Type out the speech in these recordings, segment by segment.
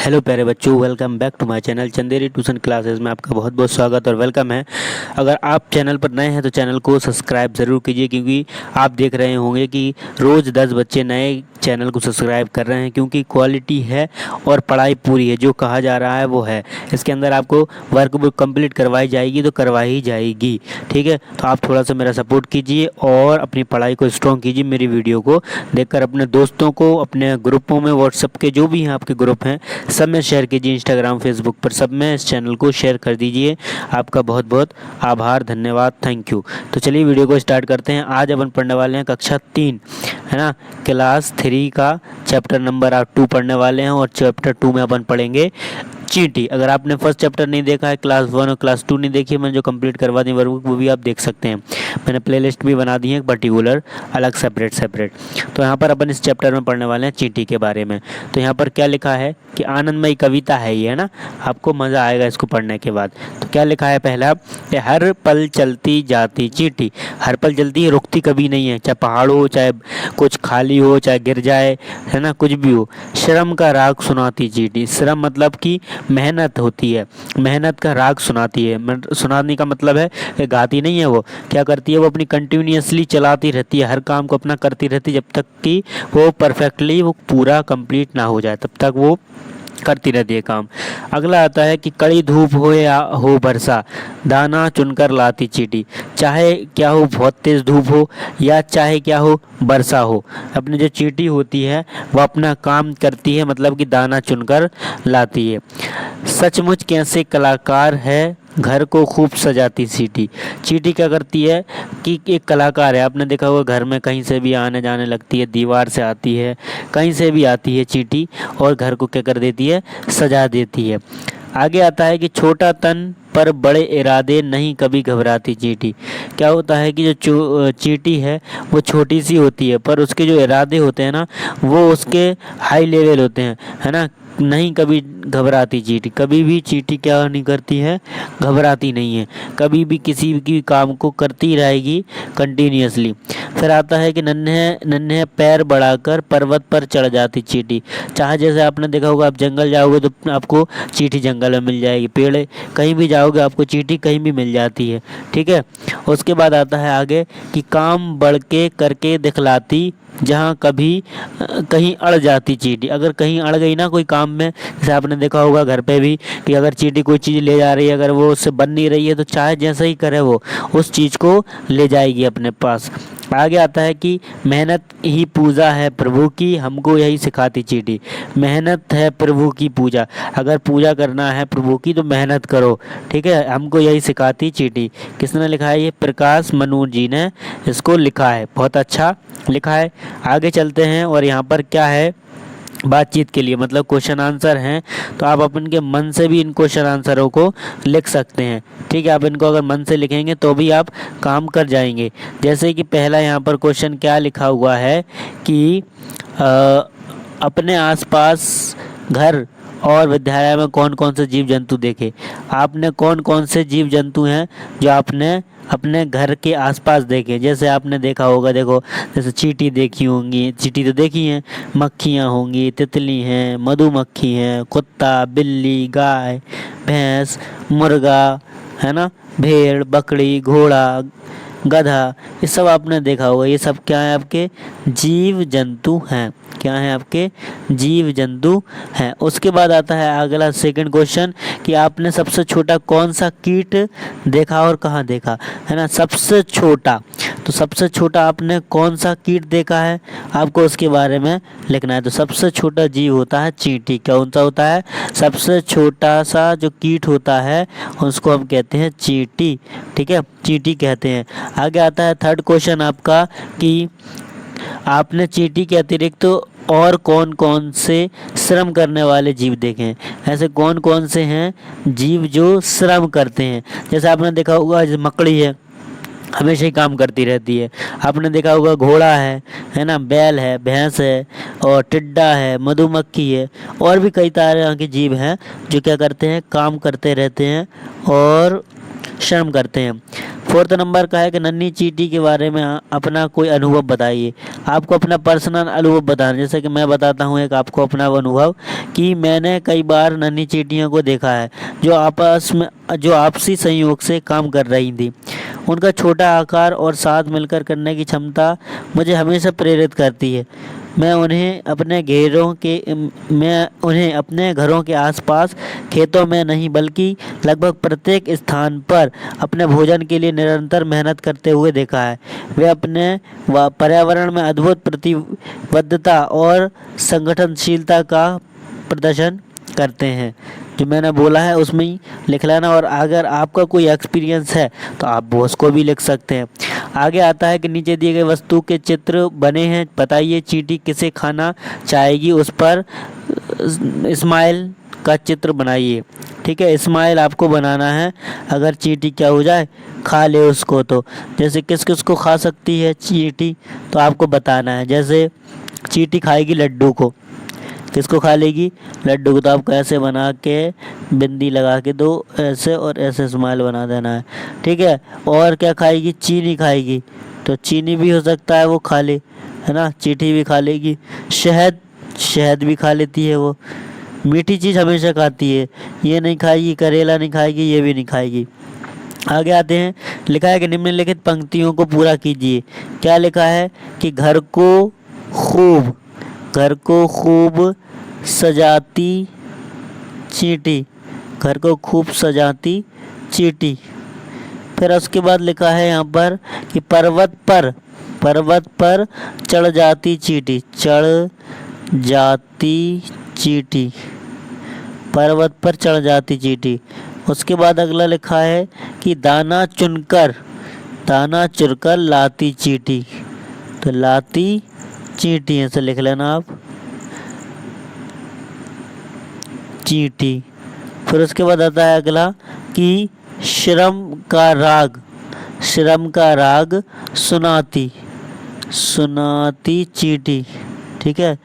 Hello प्यारे बच्चों, welcome back to my channel Chanderi tuition classes में आपका बहुत बहुत स्वागत और वेलकम है। अगर आप चैनल पर नए हैं तो चैनल को सब्सक्राइब ज़रूर कीजिए, क्योंकि आप देख रहे होंगे कि रोज़ 10 बच्चे नए चैनल को सब्सक्राइब कर रहे हैं, क्योंकि क्वालिटी है और पढ़ाई पूरी है। जो कहा जा रहा है वो है। इसके अंदर आपको वर्कबुक कंप्लीट करवाई जाएगी तो करवाई ही जाएगी, ठीक है। तो आप थोड़ा सा मेरा सपोर्ट कीजिए और अपनी पढ़ाई को स्ट्रॉन्ग कीजिए। मेरी वीडियो को देखकर अपने दोस्तों को, अपने ग्रुपों में, व्हाट्सएप के जो भी हैं आपके ग्रुप हैं, सब में शेयर कीजिए। इंस्टाग्राम, फेसबुक पर सब में इस चैनल को शेयर कर दीजिए। आपका बहुत बहुत आभार, धन्यवाद, थैंक यू। तो चलिए वीडियो को स्टार्ट करते हैं। आज अपन पढ़ने वाले हैं कक्षा 3, है ना, क्लास 3 का चैप्टर नंबर 2 पढ़ने वाले हैं। और चैप्टर 2 में अपन पढ़ेंगे चींटी। अगर आपने फर्स्ट चैप्टर नहीं देखा है, क्लास 1 और क्लास 2 नहीं देखी है, मैंने जो कंप्लीट करवा दी वर्कबुक, वो भी आप देख सकते हैं। मैंने प्लेलिस्ट भी बना दी है पर्टिकुलर, अलग सेपरेट। तो यहाँ पर अपन इस चैप्टर में पढ़ने वाले हैं चींटी के बारे में। तो यहाँ पर क्या लिखा है कि आनंदमयी कविता है ये, है ना, आपको मज़ा आएगा इसको पढ़ने के बाद। तो क्या लिखा है पहला कि हर पल चलती जाती चींटी। हर पल चलती है, रुकती कभी नहीं है, चाहे पहाड़ हो, चाहे कुछ खाली हो, चाहे गिर जाए, है ना, कुछ भी हो। श्रम का राग सुनाती चींटी। श्रम मतलब कि मेहनत होती है, मेहनत का राग सुनाती है। सुनाने का मतलब है कि गाती नहीं है, वो क्या करती है, वो अपनी कंटिन्यूअसली चलाती रहती है, हर काम को अपना करती रहती है, जब तक कि वो परफेक्टली वो पूरा कंप्लीट ना हो जाए, तब तक वो करती रहती है काम। अगला आता है कि कड़ी धूप हो या हो बरसा, दाना चुनकर लाती चींटी। चाहे क्या हो, बहुत तेज़ धूप हो या चाहे क्या हो, बरसा हो, अपनी जो चींटी होती है वो अपना काम करती है, मतलब कि दाना चुनकर लाती है। सचमुच कैसे कलाकार है, घर को खूब सजाती चींटी। चींटी क्या करती है कि एक कलाकार है। आपने देखा होगा घर में कहीं से भी आने जाने लगती है, दीवार से आती है, कहीं से भी आती है चींटी, और घर को क्या कर देती है, सजा देती है। आगे आता है कि छोटा तन पर बड़े इरादे, नहीं कभी घबराती चींटी। क्या होता है कि जो चींटी है वो छोटी सी होती है, पर उसके जो इरादे होते हैं ना, वो उसके हाई लेवल होते हैं, है ना। नहीं कभी घबराती चींटी। कभी भी चींटी क्या नहीं करती है, घबराती नहीं है, कभी भी किसी भी काम को करती रहेगी कंटिन्यूअसली। फिर आता है कि नन्हे नन्हे पैर बढ़ाकर पर्वत पर चढ़ जाती चींटी। चाहे जैसे आपने देखा होगा, आप जंगल जाओगे तो आपको चींटी जंगल में मिल जाएगी, पेड़ कहीं भी जाओगे आपको चींटी कहीं भी मिल जाती है, ठीक है। उसके बाद आता है आगे कि काम बढ़ के करके दिखलाती, जहाँ कभी कहीं अड़ जाती चींटी। अगर कहीं अड़ गई ना कोई काम में, जैसे आपने देखा होगा घर पे भी कि अगर चींटी कोई चीज़ ले जा रही है, अगर वो उससे बन नहीं रही है, तो चाहे जैसे ही करे वो उस चीज़ को ले जाएगी अपने पास। आगे आता है कि मेहनत ही पूजा है प्रभु की, हमको यही सिखाती चींटी। मेहनत है प्रभु की पूजा। अगर पूजा करना है प्रभु की तो मेहनत करो, ठीक है, हमको यही सिखाती चींटी। किसने लिखा है ये? प्रकाश मनूर जी ने इसको लिखा है, बहुत अच्छा लिखा है। आगे चलते हैं और यहाँ पर क्या है, बातचीत के लिए मतलब क्वेश्चन आंसर हैं, तो आप अपन के मन से भी इन क्वेश्चन आंसरों को लिख सकते हैं, ठीक है। आप इनको अगर मन से लिखेंगे तो भी आप काम कर जाएंगे। जैसे कि पहला यहाँ पर क्वेश्चन क्या लिखा हुआ है कि अपने आसपास घर और विद्यालय में कौन कौन से जीव जंतु देखे। आपने कौन कौन से जीव जंतु हैं जो आपने अपने घर के आसपास देखे। जैसे आपने देखा होगा, देखो, जैसे चींटी देखी होंगी, चींटी तो देखी हैं, मक्खियाँ होंगी, तितली हैं, मधुमक्खी हैं, कुत्ता, बिल्ली, गाय, भैंस, मुर्गा, है ना, भेड़, बकरी, घोड़ा, गधा, ये सब आपने देखा होगा। ये सब क्या है, आपके जीव जंतु हैं। क्या है, आपके जीव जंतु हैं। उसके बाद आता है अगला सेकंड क्वेश्चन कि आपने सबसे छोटा कौन सा कीट देखा और कहाँ देखा, है ना। सबसे छोटा, तो सबसे छोटा आपने कौन सा कीट देखा है, आपको उसके बारे में लिखना है। तो सबसे छोटा जीव होता है चींटी। कौन सा होता है? सबसे छोटा सा जो कीट होता है उसको हम कहते हैं चींटी, ठीक है, चींटी कहते हैं। आगे आता है थर्ड क्वेश्चन आपका कि आपने चींटी के अतिरिक्त तो और कौन कौन से श्रम करने वाले जीव देखे हैं। ऐसे कौन कौन से हैं जीव जो श्रम करते हैं। जैसे आपने देखा होगा, जैसे मकड़ी है, हमेशा ही काम करती रहती है। आपने देखा होगा घोड़ा है ना, बैल है, भैंस है, और टिड्डा है, मधुमक्खी है, और भी कई तरह के जीव हैं जो क्या करते हैं, काम करते रहते हैं और श्रम करते हैं। फोर्थ नंबर का है कि नन्ही चींटी के बारे में अपना कोई अनुभव बताइए। आपको अपना पर्सनल अनुभव बताना, जैसे कि मैं बताता हूँ एक आपको अपना अनुभव कि मैंने कई बार नन्ही चींटियों को देखा है जो आपसी संयोग से काम कर रही थी। उनका छोटा आकार और साथ मिलकर करने की क्षमता मुझे हमेशा प्रेरित करती है। मैं उन्हें अपने घरों के आसपास, खेतों में नहीं बल्कि लगभग प्रत्येक स्थान पर अपने भोजन के लिए निरंतर मेहनत करते हुए देखा है। वे अपने पर्यावरण में अद्भुत प्रतिबद्धता और संगठनशीलता का प्रदर्शन करते हैं। जो मैंने बोला है उसमें ही लिख लेना, और अगर आपका कोई एक्सपीरियंस है तो आप उसको भी लिख सकते हैं। आगे आता है कि नीचे दिए गए वस्तु के चित्र बने हैं, बताइए चींटी किसे खाना चाहेगी। उस पर स्माइल का चित्र बनाइए। ठीक है, स्माइल आपको बनाना है। अगर चींटी क्या हो जाए, खा ले उसको, तो जैसे किस किस को खा सकती है चींटी तो आपको बताना है। जैसे चींटी खाएगी लड्डू को, किसको खा लेगी, लड्डू को। तो आपको ऐसे बना के बिंदी लगा के दो, ऐसे और ऐसे स्माइल बना देना है। ठीक है, और क्या खाएगी, चीनी खाएगी, तो चीनी भी हो सकता है वो खा ले, है ना, चींटी भी खा लेगी। शहद भी खा लेती है वो। मीठी चीज़ हमेशा खाती है, ये नहीं खाएगी, करेला नहीं खाएगी, ये भी नहीं खाएगी। आगे आते हैं, लिखा है कि निम्नलिखित पंक्तियों को पूरा कीजिए। क्या लिखा है कि घर को खूब सजाती चींटी, घर को खूब सजाती चींटी। फिर उसके बाद लिखा है यहाँ पर कि पर्वत पर चढ़ जाती चींटी, पर्वत पर चढ़ जाती चींटी। उसके बाद अगला लिखा है कि दाना चुनकर लाती चींटी, तो लाती चींटी ऐसे लिख लेना आप, चींटी। फिर उसके बाद आता है अगला कि श्रम का राग सुनाती चींटी। ठीक है,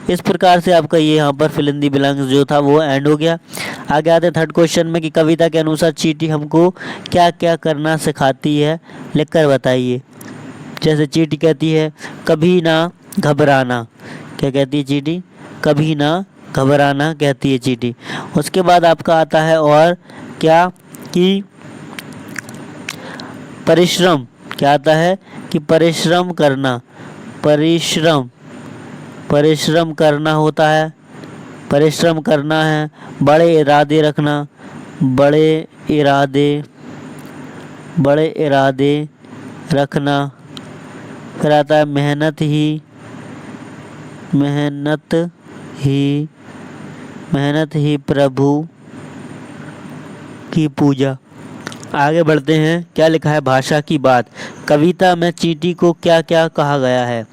इस प्रकार से आपका ये यहाँ पर फिल इन द ब्लैंक्स जो था वो एंड हो गया। आगे आते हैं थर्ड क्वेश्चन में कि कविता के अनुसार चींटी हमको क्या क्या करना सिखाती है, लिखकर बताइए। जैसे चींटी कहती है कभी ना घबराना, क्या कहती है चींटी, कभी ना घबराना कहती है चींटी। उसके बाद आपका आता है और क्या कि परिश्रम, क्या आता है कि परिश्रम करना होता है, परिश्रम करना है। बड़े इरादे रखना। फिर आता है मेहनत ही प्रभु की पूजा। आगे बढ़ते हैं, क्या लिखा है, भाषा की बात। कविता में चींटी को क्या क्या कहा गया है,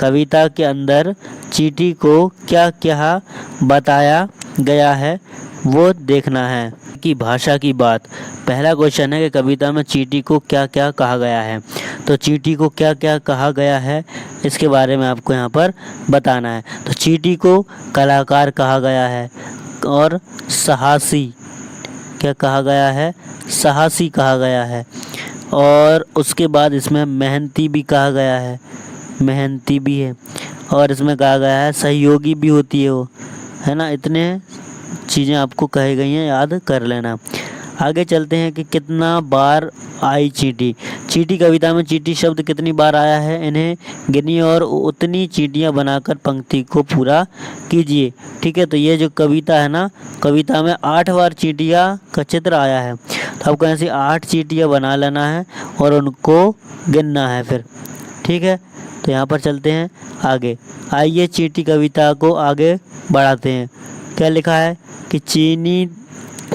कविता के अंदर चींटी को क्या क्या बताया गया है वो देखना है। कि भाषा की बात, पहला क्वेश्चन है कि कविता में चींटी को क्या क्या कहा गया है, तो चींटी को क्या क्या कहा गया है इसके बारे में आपको यहाँ पर बताना है। तो चींटी को कलाकार कहा गया है, और साहसी, क्या कहा गया है, साहसी कहा गया है। और उसके बाद इसमें मेहनती भी कहा गया है, मेहनती भी है। और इसमें कहा गया है सहयोगी भी होती है वो, है ना। इतने चीज़ें आपको कही गई हैं, याद कर लेना। आगे चलते हैं कि कितना बार आई चींटी कविता में चींटी शब्द कितनी बार आया है, इन्हें गिनिए और उतनी चींटियां बनाकर पंक्ति को पूरा कीजिए। ठीक है, तो ये जो कविता है ना, कविता में 8 बार चींटियां का चित्र आया है, तो आपको ऐसी 8 चींटियां बना लेना है और उनको गिनना है फिर। ठीक है, तो यहाँ पर चलते हैं आगे। आइए चींटी कविता को आगे बढ़ाते हैं। क्या लिखा है कि चीनी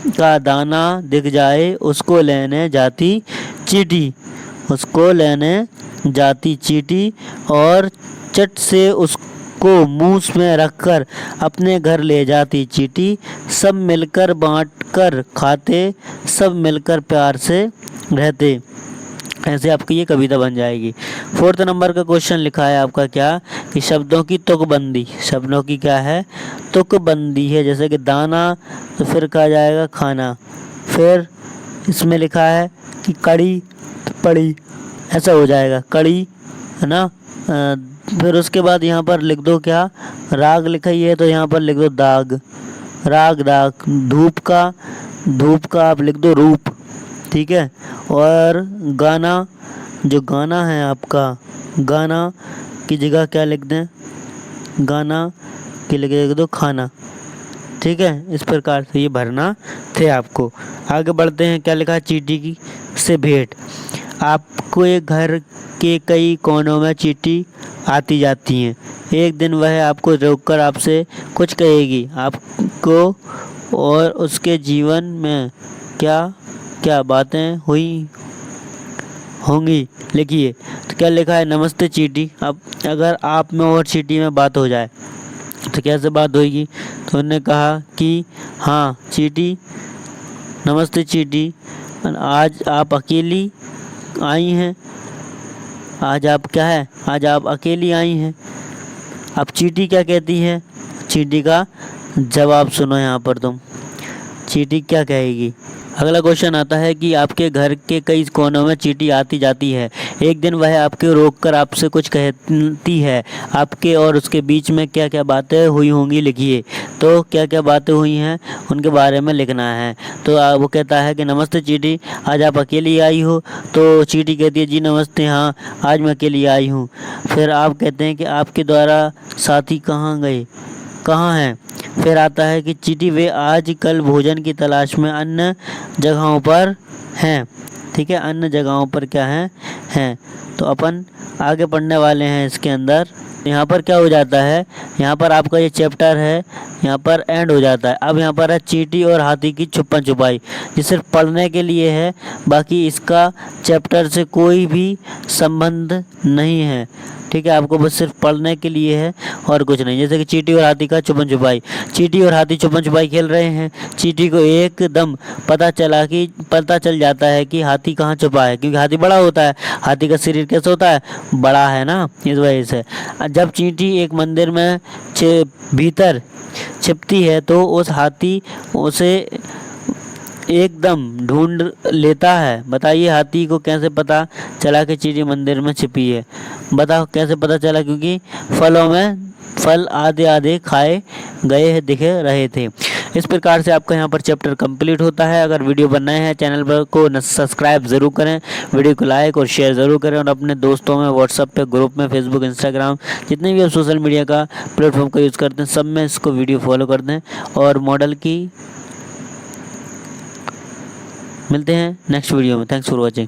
का दाना दिख जाए उसको लेने जाती चींटी, और चट से उसको मुंह में रखकर अपने घर ले जाती चींटी। सब मिलकर बांट कर खाते, सब मिलकर प्यार से रहते। ऐसे आपकी ये कविता बन जाएगी। 4th नंबर का क्वेश्चन लिखा है आपका क्या कि शब्दों की तुकबंदी, शब्दों की क्या है, तुकबंदी है। जैसे कि दाना, तो फिर कहा जाएगा खाना। फिर इसमें लिखा है कि कड़ी पड़ी, ऐसा हो जाएगा कड़ी, है ना। फिर उसके बाद यहाँ पर लिख दो क्या, राग लिखा ही है तो यहाँ पर लिख दो दाग, राग दाग। धूप का आप लिख दो रूप, ठीक है। और गाना, जो गाना है आपका, गाना की जगह क्या लिख दें, गाना की जगह लिख दो खाना, ठीक है। इस प्रकार से ये भरना थे आपको। आगे बढ़ते हैं, क्या लिखा है, चींटी की से भेंट। आपको एक घर के कई कोनों में चींटी आती जाती हैं। एक दिन वह आपको रोककर आपसे कुछ कहेगी। आपको और उसके जीवन में क्या क्या बातें हुई होंगी, लिखिए। तो क्या लिखा है, नमस्ते चींटी। अब अगर आप में और चींटी में बात हो जाए तो कैसे बात होगी, तो उन्होंने कहा कि हाँ चींटी, नमस्ते चींटी, आज आप अकेली आई हैं, आज आप क्या है, आज आप अकेली आई हैं। अब चींटी क्या कहती है, चींटी का जवाब सुनो यहाँ पर तुम, चींटी क्या कहेगी। अगला क्वेश्चन आता है कि आपके घर के कई कोनों में चींटी आती जाती है। एक दिन वह आपको रोककर आपसे कुछ कहती है। आपके और उसके बीच में क्या क्या बातें हुई होंगी, लिखिए। तो क्या क्या बातें हुई हैं उनके बारे में लिखना है। तो वो कहता है कि नमस्ते चींटी, आज आप अकेली आई हो। तो चींटी कहती है जी नमस्ते, हाँ आज मैं अकेली आई हूँ। फिर आप कहते हैं कि आपके द्वारा साथी कहाँ गए, कहाँ हैं। फिर आता है कि चींटी, वे आज कल भोजन की तलाश में अन्य जगहों पर हैं, ठीक है। अन्य जगहों पर क्या हैं। तो अपन आगे पढ़ने वाले हैं इसके अंदर। यहाँ पर क्या हो जाता है, यहाँ पर आपका ये चैप्टर है यहाँ पर एंड हो जाता है। अब यहाँ पर है चींटी और हाथी की छुपन छुपाई। ये सिर्फ पढ़ने के लिए है, बाकी इसका चैप्टर से कोई भी संबंध नहीं है, ठीक है। आपको बस सिर्फ पढ़ने के लिए है और कुछ नहीं। जैसे कि चींटी और हाथी का छुपन छुपाई। चींटी और हाथी छुपन छुपाई खेल रहे हैं। चींटी को एकदम पता चल जाता है कि हाथी कहाँ छुपा है, क्योंकि हाथी बड़ा होता है। हाथी का शरीर कैसा होता है, बड़ा है ना, इस वजह से। जब चींटी एक मंदिर में भीतर छिपती है तो उस हाथी उसे एकदम ढूंढ लेता है। बताइए हाथी को कैसे पता चला कि चींटी मंदिर में छिपी है, बताओ कैसे पता चला, क्योंकि फलों में फल आधे आधे खाए गए दिखे रहे थे। इस प्रकार से आपका यहाँ पर चैप्टर कंप्लीट होता है। अगर वीडियो पर नए हैं चैनल पर को सब्सक्राइब ज़रूर करें, वीडियो को लाइक और शेयर ज़रूर करें, और अपने दोस्तों में, व्हाट्सएप पे, ग्रुप में, फेसबुक, इंस्टाग्राम, जितने भी आप सोशल मीडिया का प्लेटफॉर्म का यूज़ करते हैं सब में इसको वीडियो फॉलो कर दें। और मॉडल की मिलते हैं नेक्स्ट वीडियो में। Thanks for watching.